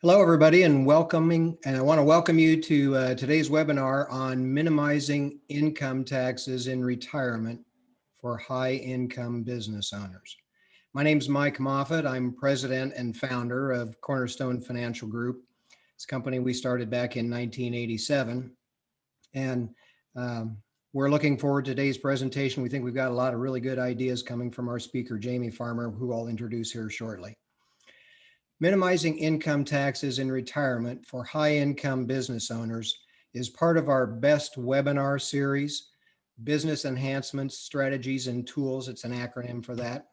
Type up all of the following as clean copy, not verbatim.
Hello, everybody, and I want to welcome you to today's webinar on minimizing income taxes in retirement for high-income business owners. My name is Mike Moffat. I'm president and founder of Cornerstone Financial Group. It's a company we started back in 1987, and we're looking forward to today's presentation. We think we've got a lot of really good ideas coming from our speaker, Jamie Farmer, who I'll introduce here shortly. Minimizing income taxes in retirement for high-income business owners is part of our best webinar series, Business Enhancements, Strategies, and Tools. It's an acronym for that.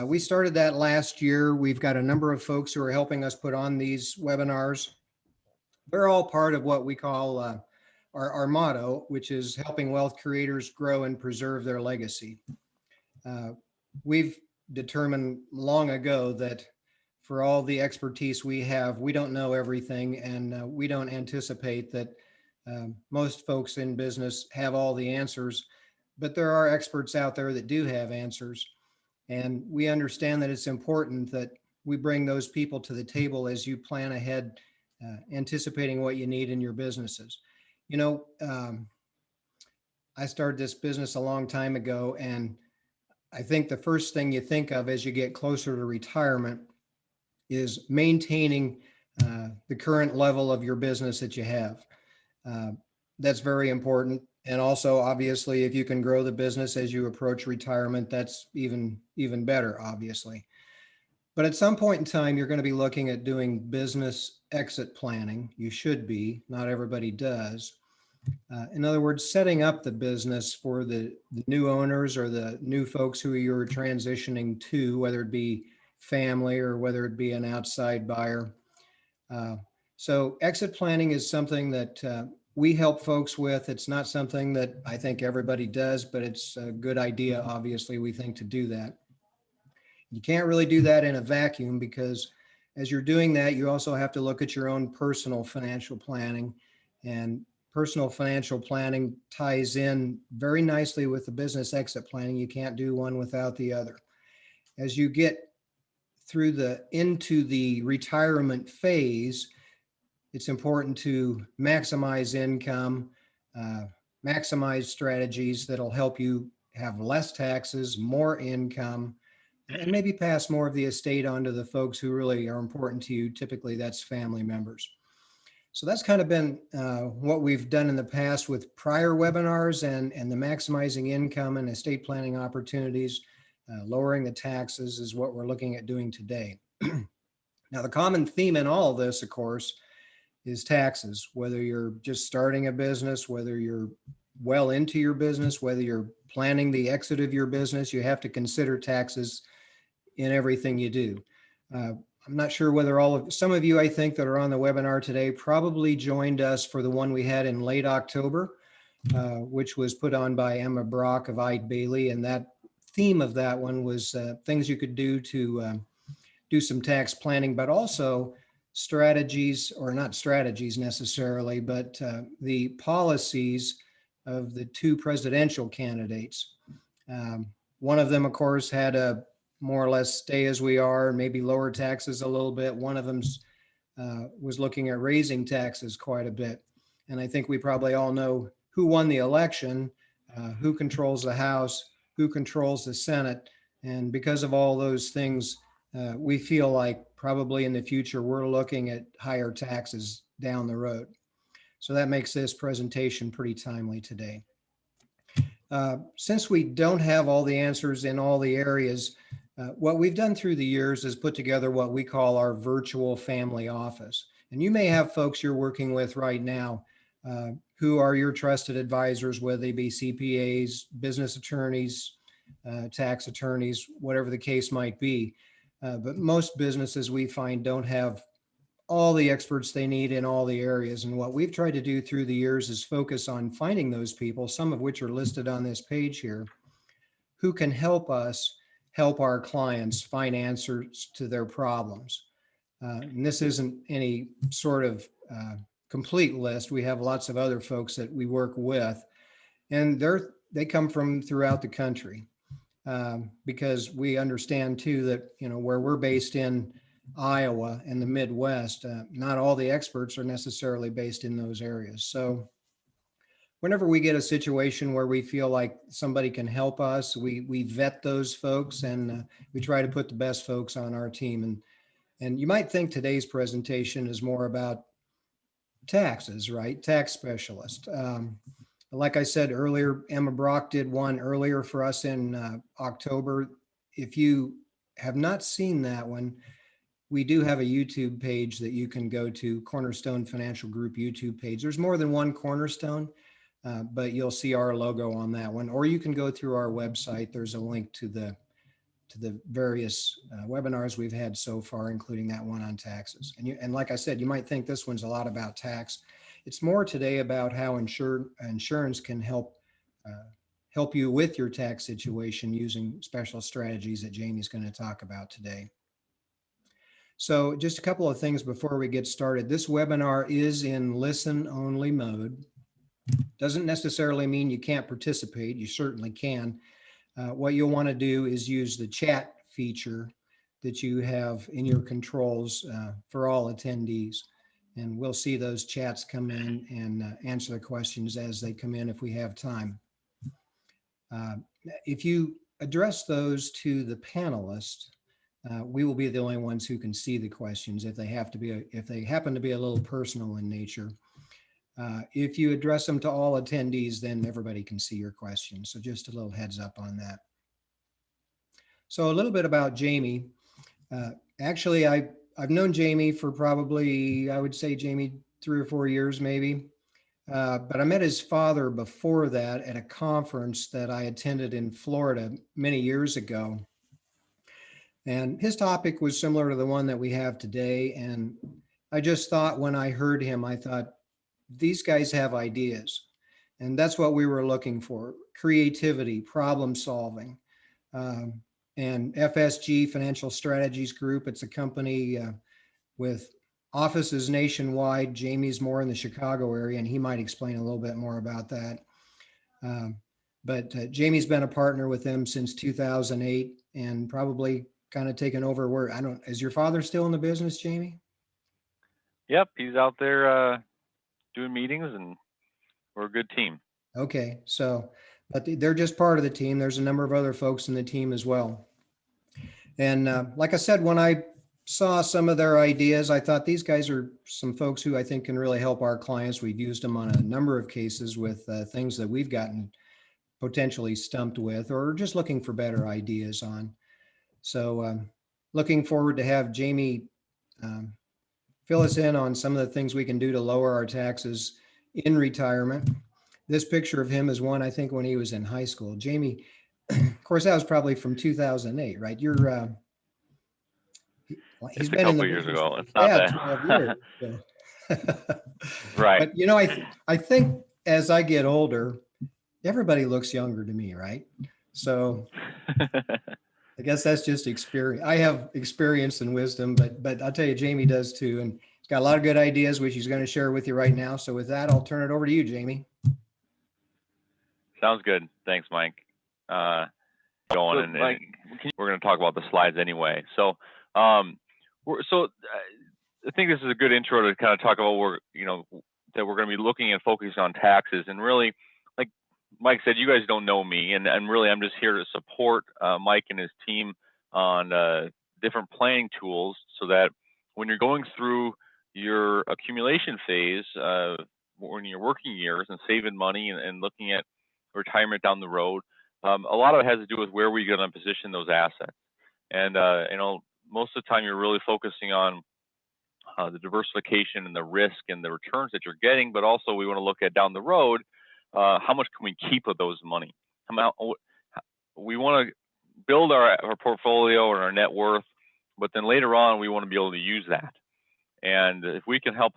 We started that last year. We've got a number of folks who are helping us put on these webinars. They're all part of what we call our motto, which is helping wealth creators grow and preserve their legacy. We've determined long ago that for all the expertise we have, we don't know everything, and we don't anticipate that most folks in business have all the answers, but there are experts out there that do have answers. And we understand that it's important that we bring those people to the table as you plan ahead, anticipating what you need in your businesses. You know, I started this business a long time ago, and I think the first thing you think of as you get closer to retirement is maintaining the current level of your business that you have. That's very important. And also, obviously, if you can grow the business as you approach retirement, that's even better, obviously. But at some point in time, you're going to be looking at doing business exit planning. You should be. Not everybody does. In other words, setting up the business for the new owners or the new folks who you're transitioning to, whether it be family or whether it be an outside buyer. So exit planning is something that we help folks with. It's not something that I think everybody does, but it's a good idea, obviously, we think, to do that. You can't really do that in a vacuum, because as you're doing that, you also have to look at your own personal financial planning, and personal financial planning ties in very nicely with the business exit planning. You can't do one without the other. As you get into the retirement phase, it's important to maximize income, maximize strategies that'll help you have less taxes, more income, and maybe pass more of the estate on to the folks who really are important to you. Typically, that's family members. So that's kind of been what we've done in the past with prior webinars, and the maximizing income and estate planning opportunities. Lowering the taxes is what we're looking at doing today. Now, the common theme in all of this, of course, is taxes. Whether you're just starting a business, whether you're well into your business, whether you're planning the exit of your business, you have to consider taxes in everything you do. I'm not sure whether some of you, I think, that are on the webinar today probably joined us for the one we had in late October, which was put on by Emma Brock of Eide Bailey, and that theme of that one was things you could do to do some tax planning, but also strategies, or not strategies necessarily, but the policies of the two presidential candidates. One of them, of course, had a more or less stay as we are, maybe lower taxes a little bit. One of them was looking at raising taxes quite a bit. And I think we probably all know who won the election, who controls the House, who controls the Senate. And because of all those things, we feel like probably in the future, we're looking at higher taxes down the road. So that makes this presentation pretty timely today. Since we don't have all the answers in all the areas, what we've done through the years is put together what we call our virtual family office. And you may have folks you're working with right now who are your trusted advisors, whether they be CPAs, business attorneys, tax attorneys, whatever the case might be. But most businesses, we find, don't have all the experts they need in all the areas. And what we've tried to do through the years is focus on finding those people, some of which are listed on this page here, who can help us help our clients find answers to their problems. And this isn't any sort of complete list. We have lots of other folks that we work with, and they come from throughout the country, because we understand too that, where we're based in Iowa and the Midwest. Not all the experts are necessarily based in those areas. So whenever we get a situation where we feel like somebody can help us, we vet those folks, and we try to put the best folks on our team. And you might think today's presentation is more about taxes, right? Tax specialist. Like I said earlier, Emma Brock did one earlier for us in October. If you have not seen that one, we do have a YouTube page that you can go to, Cornerstone Financial Group YouTube page. There's more than one Cornerstone, but you'll see our logo on that one. Or you can go through our website. There's a link to the various webinars we've had so far, including that one on taxes. And like I said, you might think this one's a lot about tax. It's more today about how insurance can help you with your tax situation using special strategies that Jamie's going to talk about today. So just a couple of things before we get started. This webinar is in listen only mode. Doesn't necessarily mean you can't participate. You certainly can. What you'll want to do is use the chat feature that you have in your controls for all attendees. And we'll see those chats come in and answer the questions as they come in if we have time. If you address those to the panelists, we will be the only ones who can see the questions if they happen to be a little personal in nature. If you address them to all attendees, then everybody can see your questions. So just a little heads up on that. So a little bit about Jamie. Actually, I've known Jamie for probably, I would say, Jamie, 3 or 4 years maybe. But I met his father before that at a conference that I attended in Florida many years ago. And his topic was similar to the one that we have today. And I just thought when I heard him, I thought, these guys have ideas. And that's what we were looking for: creativity, problem solving. And FSG, Financial Strategies Group, it's a company with offices nationwide. Jamie's more in the Chicago area, and he might explain a little bit more about that. But Jamie's been a partner with them since 2008 and probably kind of taken over where, is your father still in the business, Jamie? Yep, he's out there doing meetings, and we're a good team. Okay, so, but they're just part of the team. There's a number of other folks in the team as well. And like I said, when I saw some of their ideas, I thought these guys are some folks who I think can really help our clients. We've used them on a number of cases with things that we've gotten potentially stumped with, or just looking for better ideas on. So looking forward to have Jamie fill us in on some of the things we can do to lower our taxes in retirement. This picture of him is one, I think, when he was in high school. Jamie, of course, that was probably from 2008, right? He's been in the years business. ago. It's not that 12 years. So. Right. But I think as I get older, everybody looks younger to me, right? So I guess that's just experience. I have experience and wisdom, but I'll tell you, Jamie does too, and he's got a lot of good ideas, which he's going to share with you right now. So with that, I'll turn it over to you, Jamie. Sounds good. Thanks, Mike. We're going to talk about the slides anyway. So, I think this is a good intro to kind of talk about that we're going to be looking and focusing on taxes. And really, like Mike said, you guys don't know me, and really I'm just here to support Mike and his team on different planning tools, so that when you're going through your accumulation phase, when you're working years and saving money and looking at retirement down the road, a lot of it has to do with where we're going to position those assets. And most of the time you're really focusing on the diversification and the risk and the returns that you're getting, but also we want to look at down the road, how much can we keep of those money? We want to build our portfolio and our net worth, but then later on we want to be able to use that. And if we can help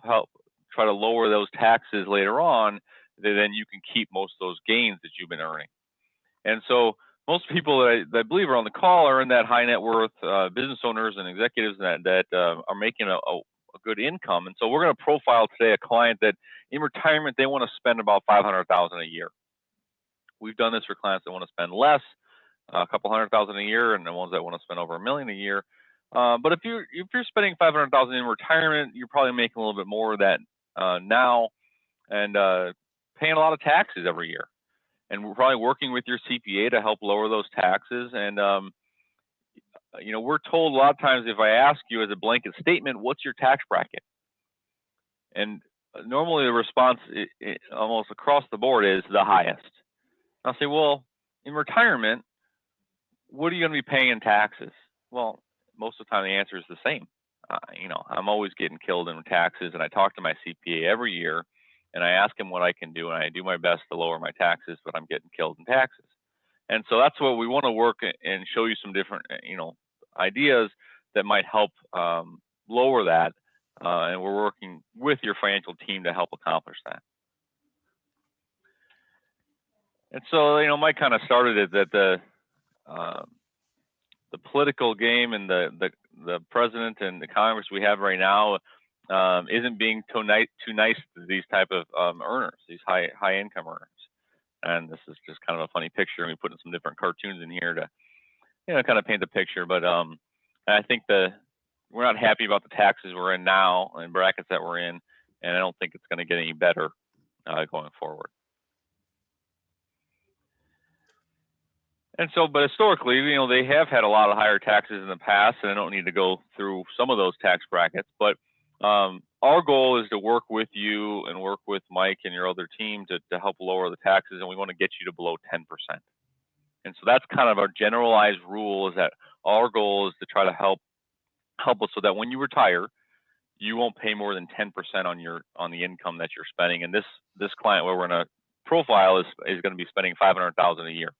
try to lower those taxes later on, then you can keep most of those gains that you've been earning. And so most people that I believe are on the call are in that high net worth business owners and executives that are making a good income. And so we're going to profile today a client that in retirement, they want to spend about $500,000 a year. We've done this for clients that want to spend less, a couple $100,000 a year, and the ones that want to spend over $1 million a year. But if you're spending $500,000 in retirement, you're probably making a little bit more of that now, and paying a lot of taxes every year. And we're probably working with your CPA to help lower those taxes. And we're told a lot of times, if I ask you as a blanket statement, what's your tax bracket? And normally the response almost across the board is the highest. I'll say, well, in retirement, what are you going to be paying in taxes? Well, most of the time the answer is the same. I'm always getting killed in taxes, and I talk to my CPA every year, and I ask him what I can do, and I do my best to lower my taxes, but I'm getting killed in taxes. And so that's what we want to work and show you some different, ideas that might help lower that. And we're working with your financial team to help accomplish that. And so, Mike kind of started it that the political game and the president and the Congress we have right now isn't being too nice to these type of earners, these high income earners. And this is just kind of a funny picture, and we put in some different cartoons in here to kind of paint the picture. But I think we're not happy about the taxes we're in now and brackets that we're in, and I don't think it's going to get any better going forward. And so, but historically, they have had a lot of higher taxes in the past, and I don't need to go through some of those tax brackets. But our goal is to work with you and work with Mike and your other team to help lower the taxes, and we want to get you to below 10%. And so that's kind of our generalized rule, is that our goal is to try to help us so that when you retire, you won't pay more than 10% on the income that you're spending. And this client, where we're in a profile, is going to be spending $500,000 a year.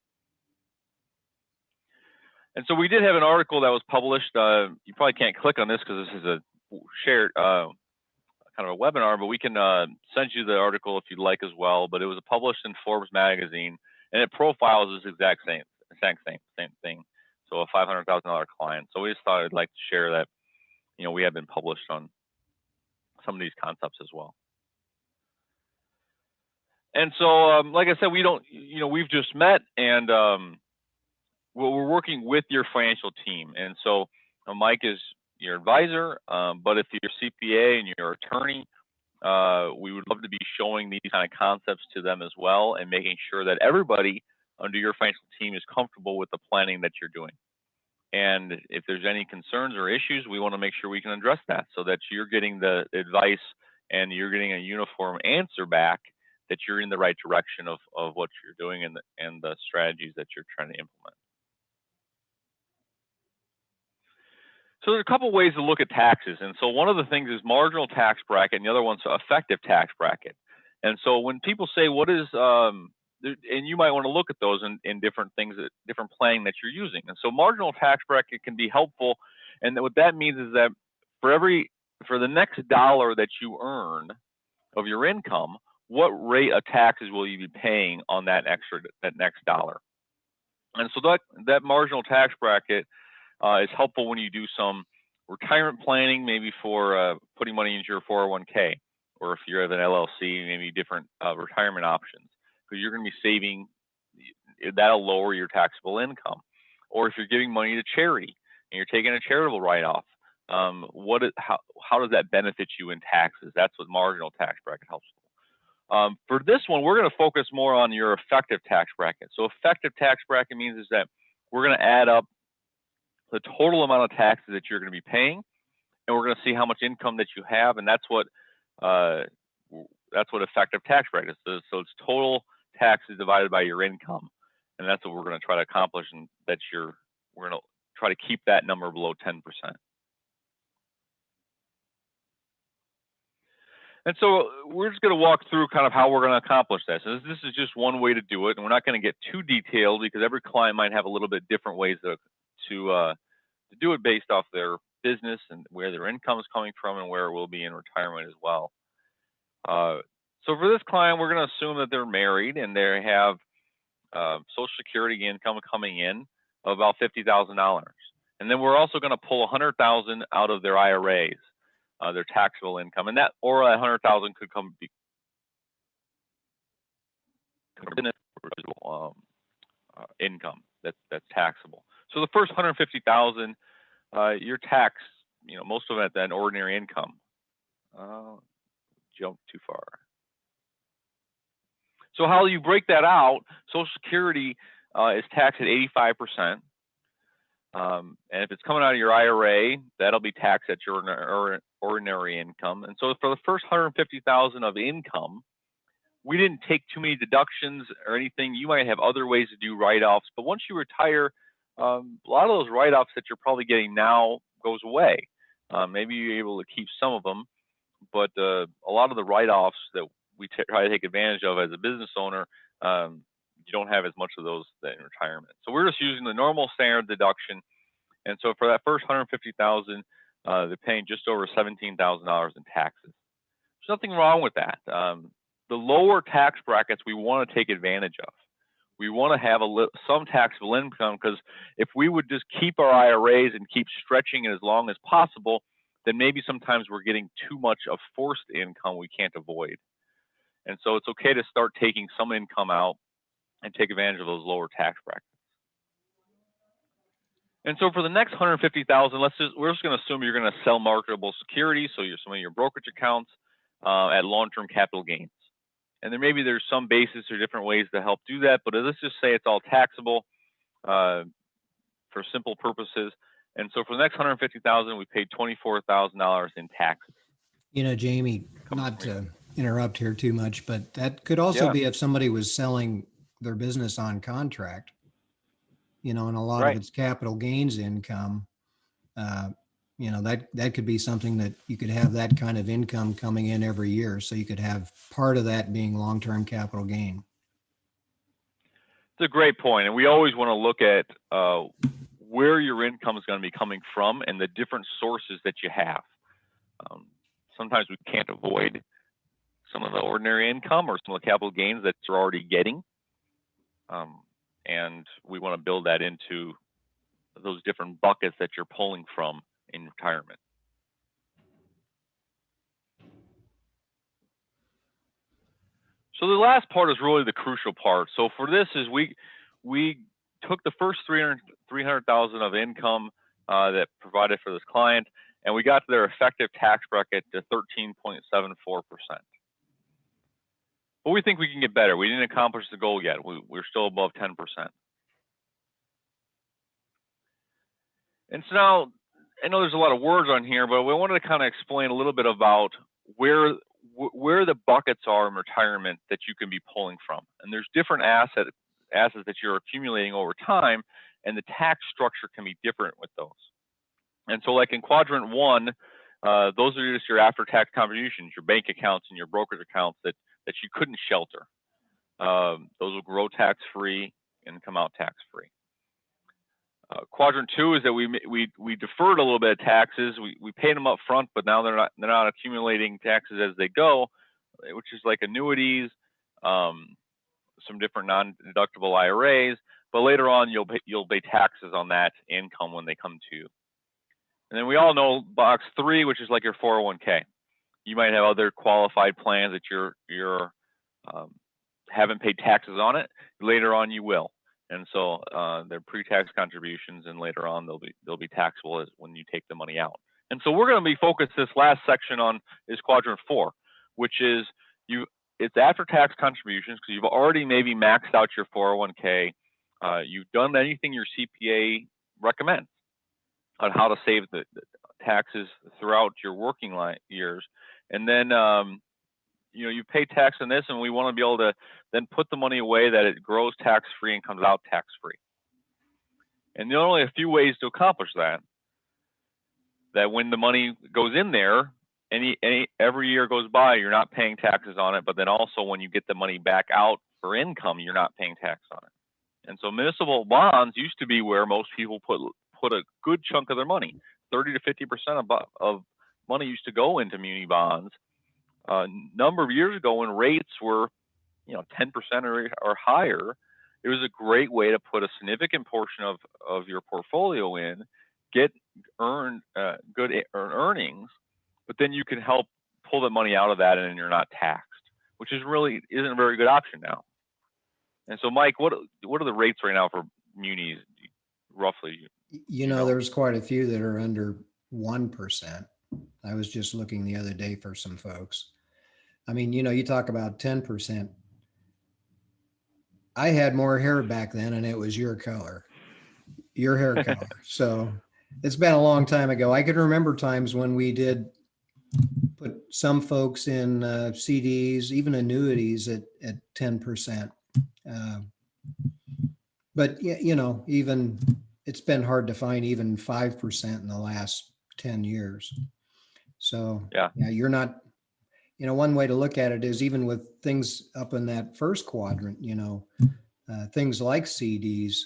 And so we did have an article that was published. You probably can't click on this because this is a shared kind of a webinar, but we can send you the article if you'd like as well. But it was published in Forbes magazine, and it profiles this exact same thing. So a $500,000 client. So we just thought I'd like to share that, we have been published on some of these concepts as well. And so, like I said, we've just met, and we're working with your financial team. And so Mike is your advisor, but if you're CPA and your attorney, we would love to be showing these kind of concepts to them as well, and making sure that everybody under your financial team is comfortable with the planning that you're doing. And if there's any concerns or issues, we want to make sure we can address that, so that you're getting the advice and you're getting a uniform answer back, that you're in the right direction of what you're doing and the strategies that you're trying to implement. So there's a couple ways to look at taxes. And so one of the things is marginal tax bracket, and the other one's effective tax bracket. And so when people say, what is, and you might want to look at those in different things, different planning that you're using. And so marginal tax bracket can be helpful. And what that means is that for the next dollar that you earn of your income, what rate of taxes will you be paying on that next dollar? And so that marginal tax bracket is helpful when you do some retirement planning, maybe for putting money into your 401k, or if you have an LLC, maybe different retirement options, because you're going to be saving. That'll lower your taxable income. Or if you're giving money to charity and you're taking a charitable write-off, how does that benefit you in taxes? That's what marginal tax bracket helps. For this one, we're going to focus more on your effective tax bracket. So effective tax bracket means is that we're going to add up the total amount of taxes that you're going to be paying, and we're going to see how much income that you have, and that's what effective tax bracket is. So it's total taxes divided by your income, and that's what we're going to try to accomplish, and we're going to try to keep that number below 10%. And so we're just going to walk through kind of how we're going to accomplish this. And this is just one way to do it, and we're not going to get too detailed because every client might have a little bit different ways to do it based off their business and where their income is coming from and where it will be in retirement as well. So for this client, we're going to assume that they're married and they have Social Security income coming in of about $50,000. And then we're also going to pull $100,000 out of their IRAs, their taxable income, and that $100,000 could come income that's taxable. So the first $150,000 you're taxed, most of it at that ordinary income. Jump too far. So how you break that out, Social Security is taxed at 85%. And if it's coming out of your IRA, that'll be taxed at your ordinary income. And so for the first $150,000 of income, we didn't take too many deductions or anything. You might have other ways to do write-offs, but once you retire, a lot of those write-offs that you're probably getting now goes away. Maybe you're able to keep some of them, but a lot of the write-offs that we try to take advantage of as a business owner, you don't have as much of those in retirement. So we're just using the normal standard deduction. And so for that first $150,000, they're paying just over $17,000 in taxes. There's nothing wrong with that. The lower tax brackets we want to take advantage of. We want to have some taxable income, because if we would just keep our IRAs and keep stretching it as long as possible, then maybe sometimes we're getting too much of forced income we can't avoid. And so it's okay to start taking some income out and take advantage of those lower tax brackets. And so for the next $150,000, we're just going to assume you're going to sell marketable securities, so some of your brokerage accounts at long-term capital gains. And then maybe there's some basis or different ways to help do that, but let's just say it's all taxable for simple purposes. And so for the next $150,000, we paid $24,000 in taxes. Jamie, not to interrupt here too much, but that could also be if somebody was selling their business on contract, and a lot of it's capital gains income. That could be something that you could have that kind of income coming in every year. So you could have part of that being long-term capital gain. It's a great point. And we always want to look at where your income is going to be coming from and the different sources that you have. Sometimes we can't avoid some of the ordinary income or some of the capital gains that you're already getting. And we want to build that into those different buckets that you're pulling from in retirement. So the last part is really the crucial part. So for this is we took the first $300,000 of income that provided for this client, and we got their effective tax bracket to 13.74%. But we think we can get better. We didn't accomplish the goal yet. We're still above 10%. And so now, I know there's a lot of words on here, but we wanted to kind of explain a little bit about where the buckets are in retirement that you can be pulling from. And there's different assets that you're accumulating over time, and the tax structure can be different with those. And so like in quadrant 1, those are just your after-tax contributions, your bank accounts and your brokerage accounts that you couldn't shelter. Those will grow tax-free and come out tax-free. Quadrant 2 is that we deferred a little bit of taxes. We paid them up front, but now they're not accumulating taxes as they go, which is like annuities, some different non-deductible IRAs. But later on, you'll pay taxes on that income when they come to you. And then we all know box 3, which is like your 401k. You might have other qualified plans that you're haven't paid taxes on it. Later on, you will. And so they're pre-tax contributions, and later on they'll be taxable when you take the money out. And so we're going to be focused this last section on is quadrant 4, which is it's after-tax contributions, because you've already maybe maxed out your 401k. You've done anything your CPA recommends on how to save the taxes throughout your working years, and then you pay tax on this, and we want to be able to then put the money away that it grows tax-free and comes out tax-free. And there are only a few ways to accomplish that. That when the money goes in there, every year goes by, you're not paying taxes on it, but then also when you get the money back out for income, you're not paying tax on it. And so municipal bonds used to be where most people put a good chunk of their money. 30 to 50% of money used to go into muni bonds. A number of years ago, when rates were 10% or higher, it was a great way to put a significant portion of your portfolio in, get good earnings, but then you can help pull the money out of that and you're not taxed, which isn't a very good option now. And so, Mike, what are the rates right now for munis roughly? You You know, know? there's quite a few that are under 1%. I was just looking the other day for some folks. I mean, you know, you talk about 10%. I had more hair back then and it was your color, your hair color. So it's been a long time ago. I can remember times when we did put some folks in CDs, even annuities at 10%. Uh, but, you know, even it's been hard to find even 5% in the last 10 years. So, Yeah. yeah, you're not, you know, one way to look at it is even with things up in that first quadrant, you know, things like CDs,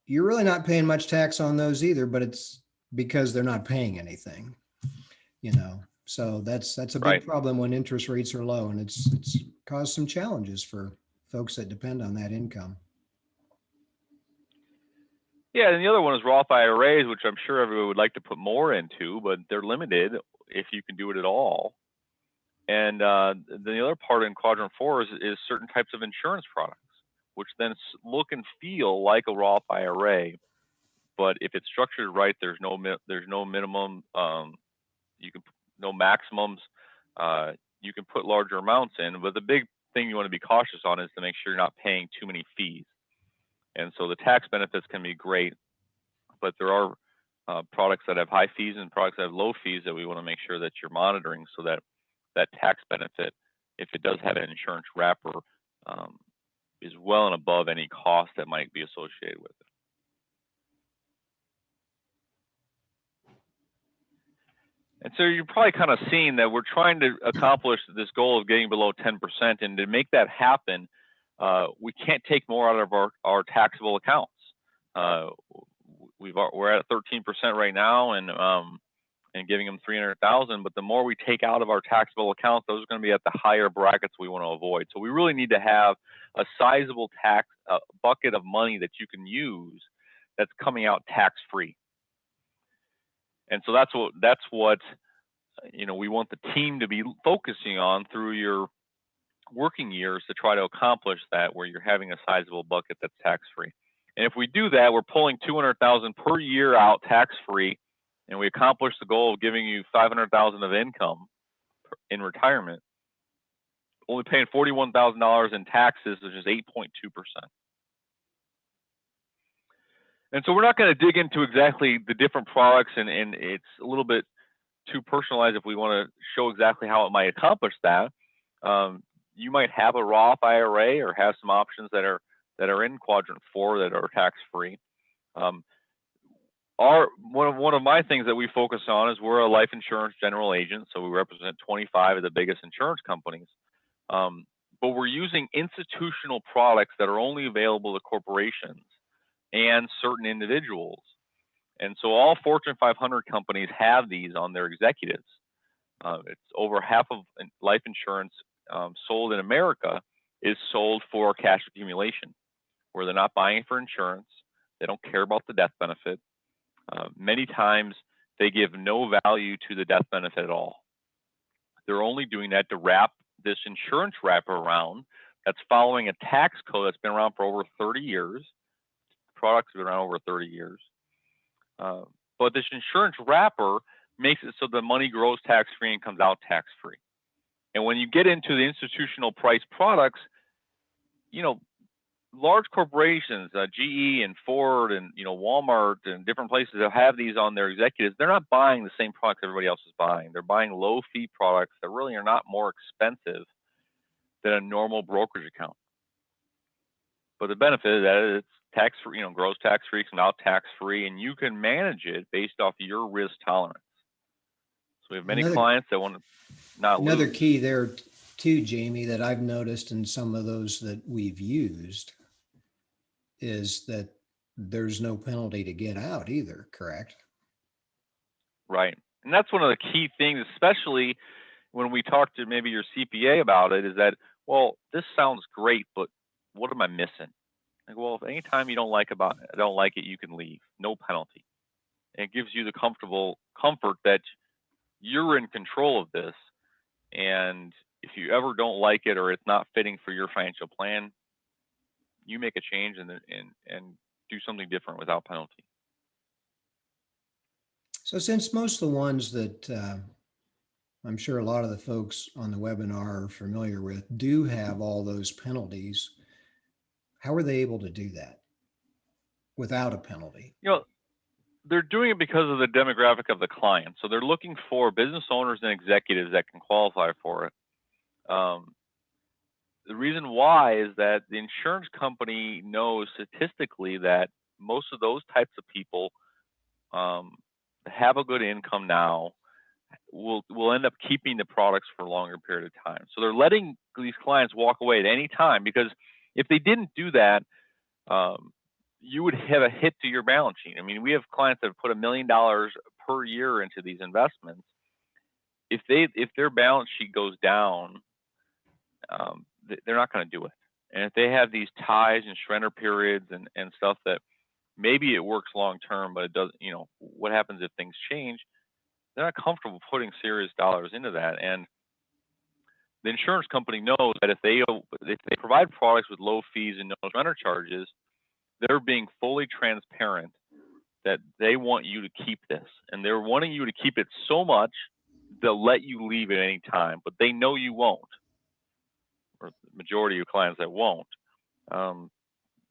you're really not paying much tax on those either, but it's because they're not paying anything, you know. So that's a big Right. problem when interest rates are low, and it's caused some challenges for folks that depend on that income. Yeah, and the other one is Roth IRAs, which I'm sure everyone would like to put more into, but they're limited if you can do it at all. And then the other part in quadrant 4 is certain types of insurance products, which then look and feel like a Roth IRA, but if it's structured right, there's no minimum, you can no maximums. You can put larger amounts in, but the big thing you want to be cautious on is to make sure you're not paying too many fees. And so the tax benefits can be great, but there are products that have high fees and products that have low fees that we want to make sure that you're monitoring so that that tax benefit, if it does have an insurance wrapper, is well and above any cost that might be associated with it. And so you're probably kind of seeing that we're trying to accomplish this goal of getting below 10%. And to make that happen, we can't take more out of our taxable accounts. We're at 13% right now, and giving them 300,000. But the more we take out of our taxable accounts, those are going to be at the higher brackets we want to avoid. So we really need to have a sizable tax bucket of money that you can use that's coming out tax-free. And so that's what you know we want the team to be focusing on through your working years to try to accomplish that, where you're having a sizable bucket that's tax-free. And if we do that, we're pulling 200,000 per year out tax-free, and we accomplish the goal of giving you 500,000 of income in retirement, only paying $41,000 in taxes, which is 8.2%. And so we're not going to dig into exactly the different products, and it's a little bit too personalized if we want to show exactly how it might accomplish that. You might have a Roth IRA or have some options that are in quadrant 4 that are tax-free. One of my things that we focus on is we're a life insurance general agent, so we represent 25 of the biggest insurance companies. But we're using institutional products that are only available to corporations and certain individuals. And so all Fortune 500 companies have these on their executives. It's over half of life insurance sold in America is sold for cash accumulation, where they're not buying for insurance. They don't care about the death benefit. Many times they give no value to the death benefit at all. They're only doing that to wrap this insurance wrapper around that's following a tax code that's been around for over 30 years. Products have been around over 30 years. But this insurance wrapper makes it so the money grows tax-free and comes out tax-free. And when you get into the institutional price products, you know, large corporations, GE and Ford and Walmart and different places that have these on their executives, they're not buying the same products everybody else is buying. They're buying low-fee products that really are not more expensive than a normal brokerage account. But the benefit is that it's tax-free, grows tax-free, comes out tax-free, and you can manage it based off your risk tolerance. So we have many clients that want to not lose. Another key there too, Jamie, that I've noticed in some of those that we've used is that there's no penalty to get out either, correct? Right. And that's one of the key things, especially when we talk to maybe your CPA about it, is that, well, this sounds great, but what am I missing? Like, well, if anytime you don't like it, you can leave, no penalty. And it gives you the comfort that you're in control of this. And if you ever don't like it or it's not fitting for your financial plan, you make a change and do something different without penalty. So since most of the ones that I'm sure a lot of the folks on the webinar are familiar with do have all those penalties, how are they able to do that without a penalty? They're doing it because of the demographic of the client. So they're looking for business owners and executives that can qualify for it. The reason why is that the insurance company knows statistically that most of those types of people have a good income now, will end up keeping the products for a longer period of time. So they're letting these clients walk away at any time, because if they didn't do that, you would have a hit to your balance sheet. I mean, we have clients that have put $1 million per year into these investments. If their balance sheet goes down, they're not going to do it. And if they have these ties and surrender periods and stuff that maybe it works long term, but it doesn't, what happens if things change? They're not comfortable putting serious dollars into that. And the insurance company knows that if they provide products with low fees and no surrender charges, they're being fully transparent that they want you to keep this. And they're wanting you to keep it so much, they'll let you leave at any time, but they know you won't, or the majority of clients that won't,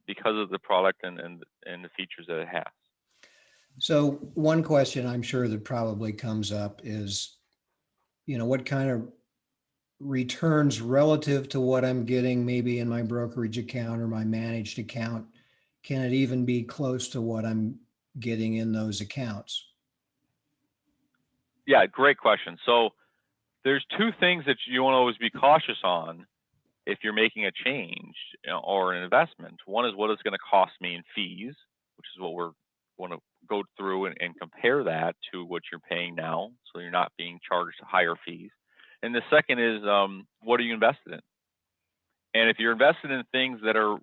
because of the product and the features that it has. So one question I'm sure that probably comes up is, what kind of returns relative to what I'm getting maybe in my brokerage account or my managed account, can it even be close to what I'm getting in those accounts? Yeah, great question. So there's two things that you want to always be cautious on if you're making a change or an investment. One is what it's going to cost me in fees, which is what we're want to go through and compare that to what you're paying now, so you're not being charged higher fees. And the second is, what are you invested in? And if you're invested in things that are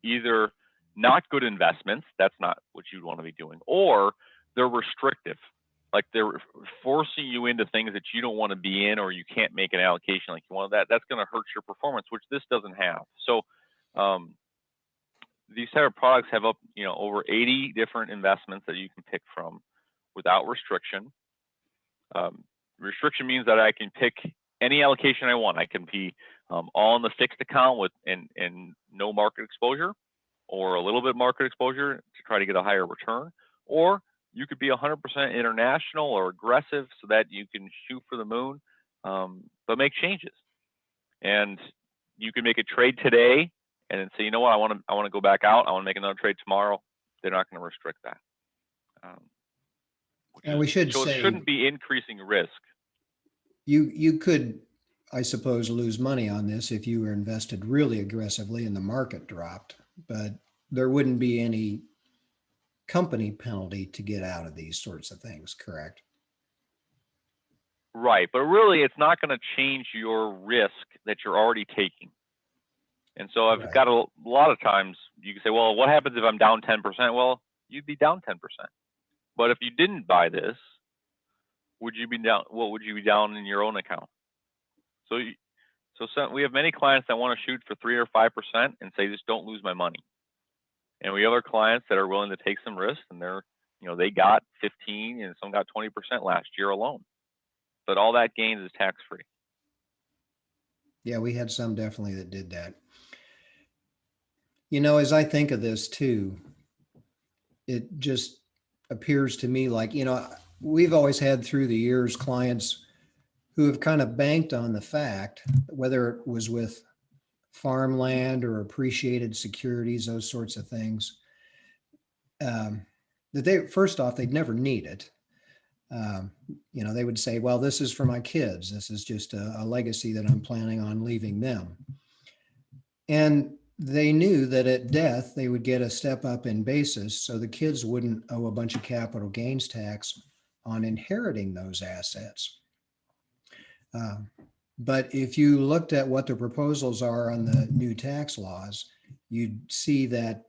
either not good investments, that's not what you'd want to be doing, or they're restrictive, like they're forcing you into things that you don't want to be in, or you can't make an allocation like you want, that's going to hurt your performance, which this doesn't have. So these type of products have over 80 different investments that you can pick from without restriction. Restriction means that I can pick any allocation I want. I can be all in the fixed account with and no market exposure, or a little bit market exposure to try to get a higher return, or you could be 100% international or aggressive so that you can shoot for the moon, but make changes. And you can make a trade today and then say, you know what, I want to go back out. I want to make another trade tomorrow. They're not going to restrict that. And we should so say it shouldn't be increasing risk. You could, I suppose, lose money on this if you were invested really aggressively and the market dropped, but there wouldn't be any company penalty to get out of these sorts of things, correct? Right, but really it's not going to change your risk that you're already taking. And so I've got a lot of times you can say, well, what happens if I'm down 10%? Well, you'd be down 10%. But if you didn't buy this, would you be down? What would you be down in your own account? So we have many clients that want to shoot for 3 or 5% and say, just don't lose my money. And we have other clients that are willing to take some risks, and they got 15 and some got 20% last year alone. But all that gains is tax free. Yeah, we had some definitely that did that. As I think of this too, it just appears to me like, we've always had through the years clients who have kind of banked on the fact, whether it was with farmland or appreciated securities, those sorts of things, that first off, they'd never need it. They would say, well, this is for my kids. This is just a legacy that I'm planning on leaving them. And they knew that at death, they would get a step up in basis, so the kids wouldn't owe a bunch of capital gains tax on inheriting those assets. But if you looked at what the proposals are on the new tax laws, you'd see that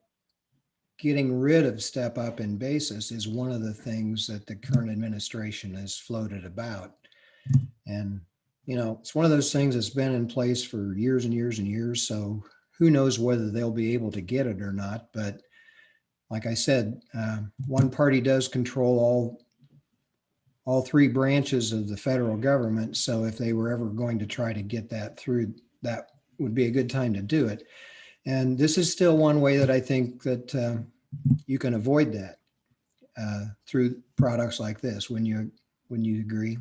getting rid of step up in basis is one of the things that the current administration has floated about. And, it's one of those things that's been in place for years and years and years. So who knows whether they'll be able to get it or not. But like I said, one party does control all three branches of the federal government. So if they were ever going to try to get that through, that would be a good time to do it. And this is still one way that I think that you can avoid that through products like this. When you agree?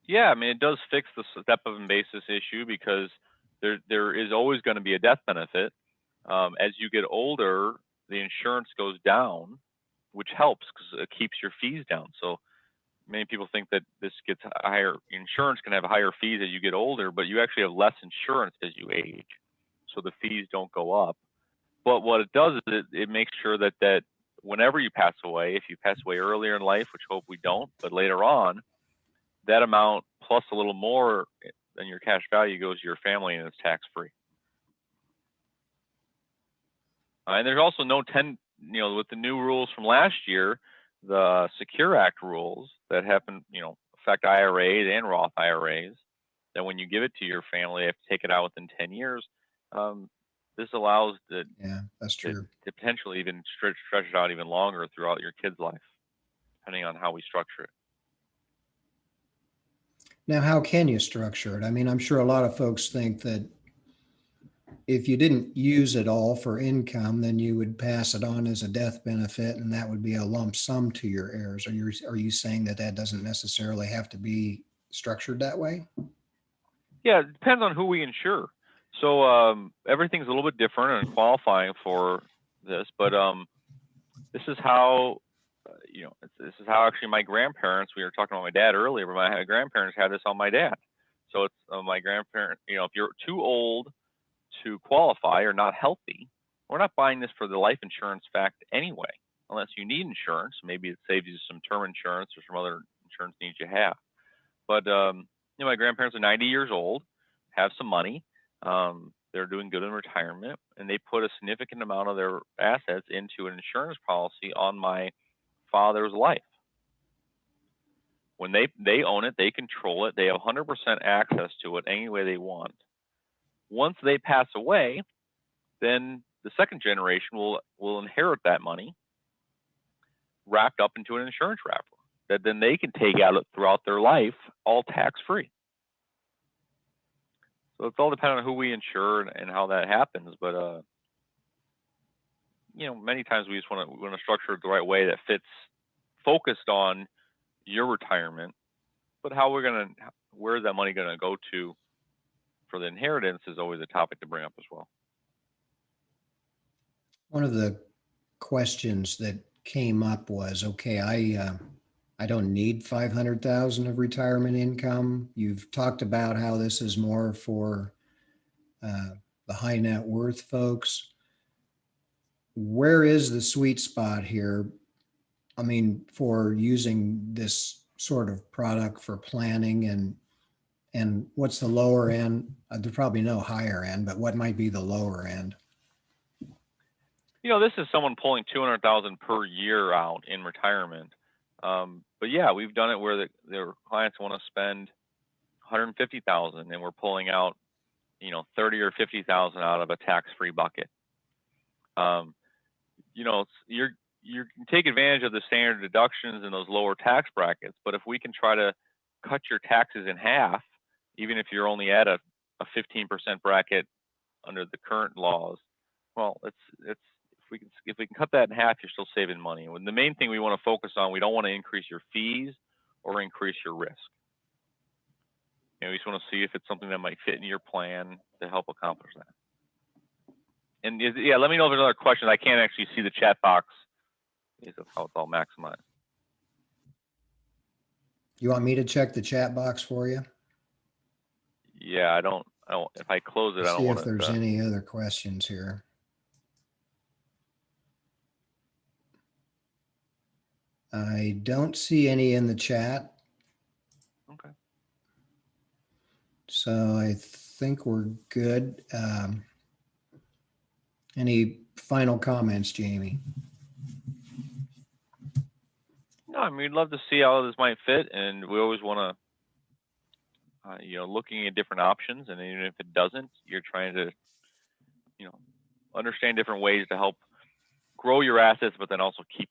Yeah, I mean, it does fix the step of basis issue because there is always going to be a death benefit. As you get older, the insurance goes down, which helps because it keeps your fees down. So many people think that this gets higher. Insurance can have higher fees as you get older, but you actually have less insurance as you age. So the fees don't go up. But what it does is it makes sure that whenever you pass away, if you pass away earlier in life, which hope we don't, but later on, that amount plus a little more than your cash value goes to your family and it's tax free. And there's also no with the new rules from last year, the Secure Act rules that happen, affect IRAs and Roth IRAs, that when you give it to your family, they have to take it out within 10 years. This allows that's true. To potentially even stretch it out even longer throughout your kid's life, depending on how we structure it. Now, how can you structure it? I mean, I'm sure a lot of folks think that if you didn't use it all for income, then you would pass it on as a death benefit, and that would be a lump sum to your heirs. Are you saying that doesn't necessarily have to be structured that way? Yeah, it depends on who we insure. So everything's a little bit different and qualifying for this, but this is how this is how actually my grandparents. We were talking about my dad earlier, but my grandparents had this on my dad. So it's my grandparent. If you're too old to qualify or not healthy, we're not buying this for the life insurance fact anyway, unless you need insurance. Maybe it saves you some term insurance or some other insurance needs you have. But my grandparents are 90 years old, have some money. They're doing good in retirement, and they put a significant amount of their assets into an insurance policy on my father's life. When they own it, they control it, they have 100% access to it any way they want. Once they pass away, then the second generation will inherit that money wrapped up into an insurance wrapper that then they can take out throughout their life, all tax-free. So it's all dependent on who we insure and how that happens. But many times we just want to structure it the right way that fits, focused on your retirement. But where's that money gonna go to for the inheritance is always a topic to bring up as well. One of the questions that came up was, okay, I don't need 500,000 of retirement income. You've talked about how this is more for the high net worth folks. Where is the sweet spot here? I mean, for using this sort of product for planning, and what's the lower end? There's probably no higher end, but what might be the lower end? This is someone pulling 200,000 per year out in retirement. But yeah, we've done it where their clients want to spend 150,000 and we're pulling out, 30 or 50,000 out of a tax-free bucket. You can take advantage of the standard deductions in those lower tax brackets, but if we can try to cut your taxes in half, even if you're only at a 15% bracket under the current laws, well, if we can cut that in half, you're still saving money. When the main thing we want to focus on, we don't want to increase your fees or increase your risk. We just want to see if it's something that might fit in your plan to help accomplish that. And yeah, let me know if there's another question. I can't actually see the chat box because of how it's all maximized. You want me to check the chat box for you? Yeah, I don't. If I close it, I don't want to see if there's any other questions here. I don't see any in the chat. Okay. So I think we're good. Any final comments, Jamie? No, I mean, we'd love to see how this might fit, and we always want to, looking at different options, and even if it doesn't, you're trying to, understand different ways to help grow your assets, but then also keep,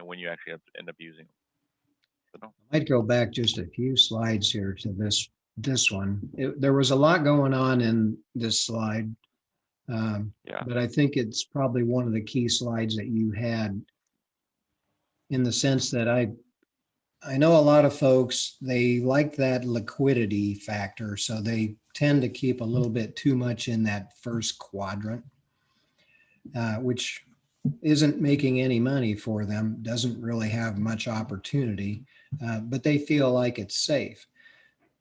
when you actually end up using them. But no. I'd go back just a few slides here to this one. There was a lot going on in this slide, Yeah. but I think it's probably one of the key slides that you had, in the sense that I know a lot of folks, they like that liquidity factor, so they tend to keep a little bit too much in that first quadrant, which isn't making any money for them, doesn't really have much opportunity, but they feel like it's safe.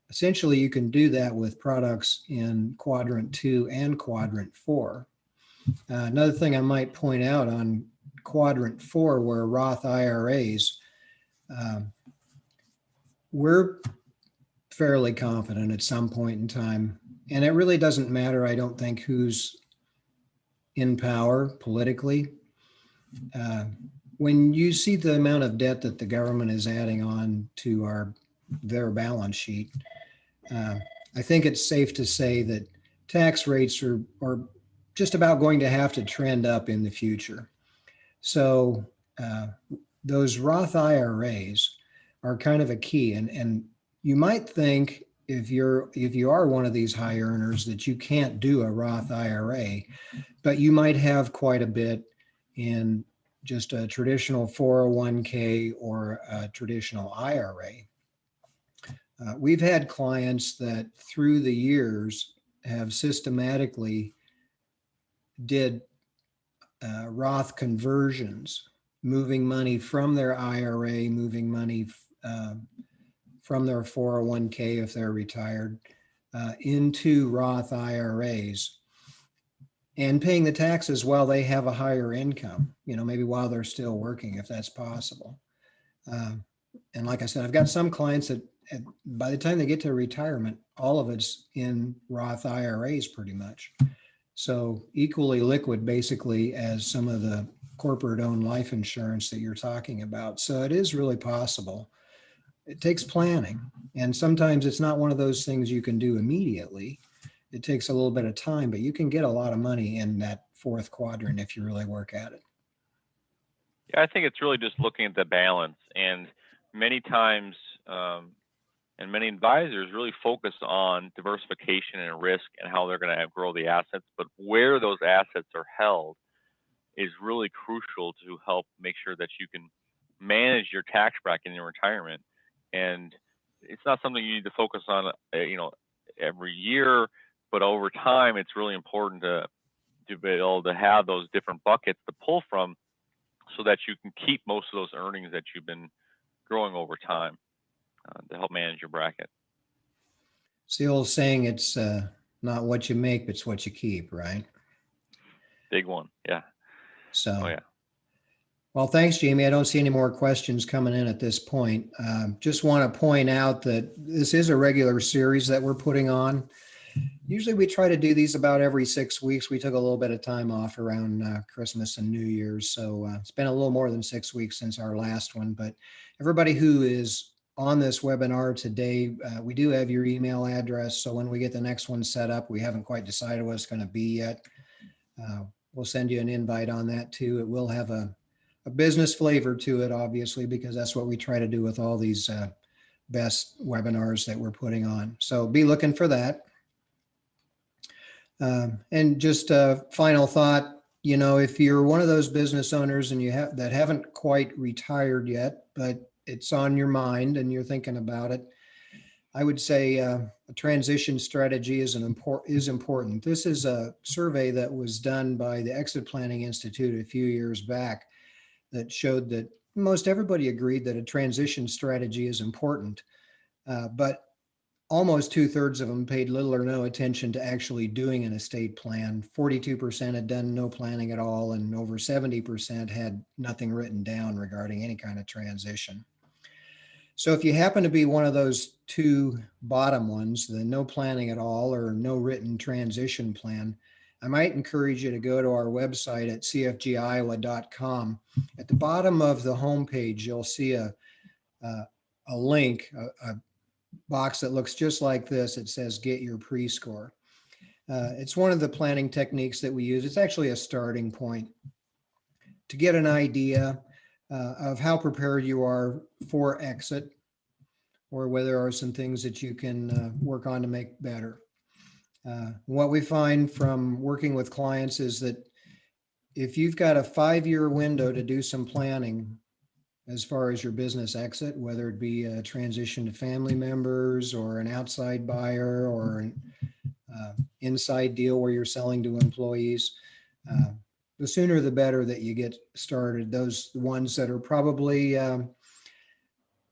Essentially, you can do that with products in quadrant 2 and quadrant 4. Another thing I might point out on quadrant 4, where Roth IRAs, we're fairly confident at some point in time, and it really doesn't matter, I don't think, who's in power politically. When you see the amount of debt that the government is adding on to their balance sheet, I think it's safe to say that tax rates are just about going to have to trend up in the future. So those Roth IRAs are kind of a key, and you might think, if you are one of these high earners, that you can't do a Roth IRA, but you might have quite a bit in just a traditional 401k or a traditional IRA. We've had clients that through the years have systematically did Roth conversions, moving money from their IRA, moving money from their 401k if they're retired, into Roth IRAs, and paying the taxes while they have a higher income, maybe while they're still working, if that's possible. And like I said, I've got some clients that by the time they get to retirement, all of it's in Roth IRAs pretty much. So equally liquid, basically, as some of the corporate owned life insurance that you're talking about. So it is really possible. It takes planning. And sometimes it's not one of those things you can do immediately. It takes a little bit of time, but you can get a lot of money in that fourth quadrant if you really work at it. Yeah, I think it's really just looking at the balance. And many times, and many advisors really focus on diversification and risk and how they're going to grow the assets. But where those assets are held is really crucial to help make sure that you can manage your tax bracket in your retirement. And it's not something you need to focus on, every year, but over time, it's really important to be able to have those different buckets to pull from, so that you can keep most of those earnings that you've been growing over time, to help manage your bracket. It's the old saying, it's not what you make, but it's what you keep, right? Big one, yeah. So, oh yeah. Well, thanks, Jamie. I don't see any more questions coming in at this point. Just want to point out that this is a regular series that we're putting on. Usually we try to do these about every 6 weeks. We took a little bit of time off around Christmas and New Year's. So it's been a little more than 6 weeks since our last one. But everybody who is on this webinar today, we do have your email address. So when we get the next one set up, we haven't quite decided what it's going to be yet. We'll send you an invite on that too. It will have a business flavor to it, obviously, because that's what we try to do with all these best webinars that we're putting on. So be looking for that. And just a final thought, if you're one of those business owners and that haven't quite retired yet, but it's on your mind and you're thinking about it, I would say a transition strategy is important. This is a survey that was done by the Exit Planning Institute a few years back that showed that most everybody agreed that a transition strategy is important, but almost 2/3 of them paid little or no attention to actually doing an estate plan. 42% had done no planning at all, and over 70% had nothing written down regarding any kind of transition. So if you happen to be one of those two bottom ones, the no planning at all or no written transition plan, I might encourage you to go to our website at cfgiowa.com. At the bottom of the homepage, you'll see a link, a box that looks just like this. It says get your pre-score. It's one of the planning techniques that we use. It's actually a starting point. to get an idea of how prepared you are for exit, or whether there are some things that you can work on to make better. What we find from working with clients is that if you've got a 5-year window to do some planning as far as your business exit, whether it be a transition to family members or an outside buyer or an inside deal where you're selling to employees, the sooner the better that you get started. Those ones that are probably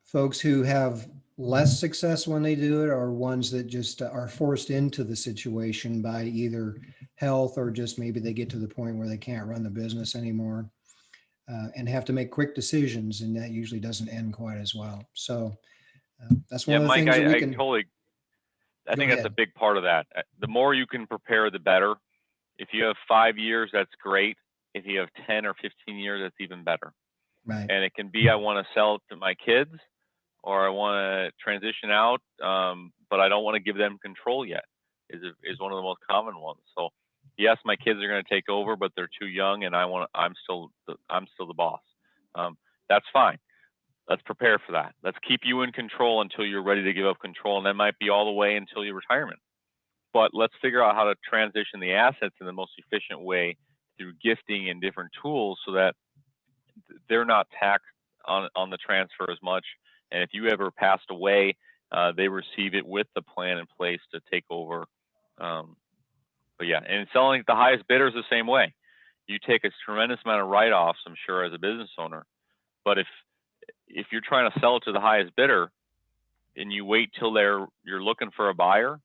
folks who have less success when they do it are ones that just are forced into the situation by either health or just maybe they get to the point where they can't run the business anymore and have to make quick decisions, and that usually doesn't end quite as well. So that's one Yeah, of the Mike, things that we I can. totally, I Go think that's a ahead. big part of that. The more you can prepare, the better. If you have 5 years, that's great. If you have 10 or 15 years, that's even better. Right. And it can be, I want to sell it to my kids, or I want to transition out, but I don't want to give them control yet, is one of the most common ones. So yes, my kids are going to take over, but they're too young, and I'm still the boss. That's fine. Let's prepare for that. Let's keep you in control until you're ready to give up control, and that might be all the way until your retirement. But let's figure out how to transition the assets in the most efficient way through gifting and different tools so that they're not taxed on the transfer as much. And if you ever passed away, they receive it with the plan in place to take over. But yeah, and selling the highest bidder is the same way. You take a tremendous amount of write-offs, I'm sure, as a business owner. But if you're trying to sell it to the highest bidder and you wait till you're looking for a buyer,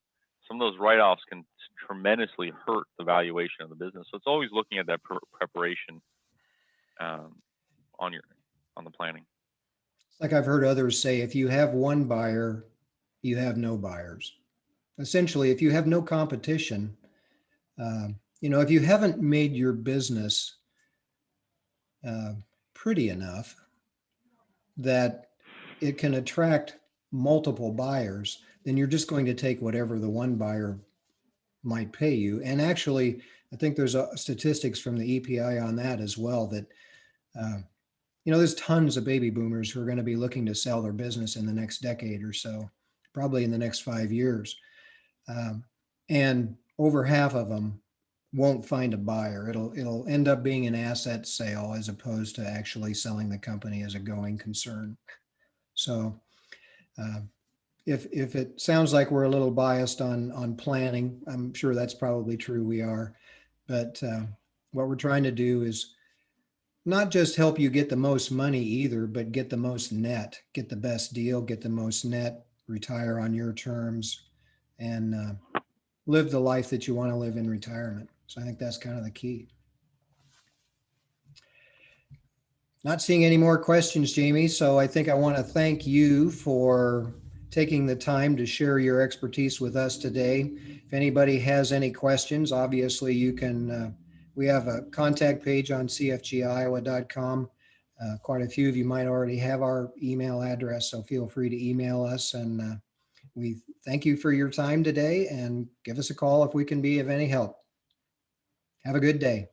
some of those write-offs can tremendously hurt the valuation of the business. So it's always looking at that preparation on the planning. It's like I've heard others say, if you have one buyer, you have no buyers. Essentially, if you have no competition, if you haven't made your business pretty enough that it can attract multiple buyers, then you're just going to take whatever the one buyer might pay you. And actually, I think there's statistics from the EPI on that as well, that there's tons of baby boomers who are going to be looking to sell their business in the next decade or so, probably in the next 5 years. And over half of them won't find a buyer. It'll end up being an asset sale as opposed to actually selling the company as a going concern. So if it sounds like we're a little biased on planning, I'm sure that's probably true. We are. But what we're trying to do is not just help you get the most money either, but get the most net, get the best deal, get the most net, retire on your terms, and live the life that you want to live in retirement. So I think that's kind of the key. Not seeing any more questions, Jamie. So I think I want to thank you for taking the time to share your expertise with us today. If anybody has any questions, obviously you can, we have a contact page on cfgiowa.com. Quite a few of you might already have our email address, so feel free to email us. And we thank you for your time today, and give us a call if we can be of any help. Have a good day.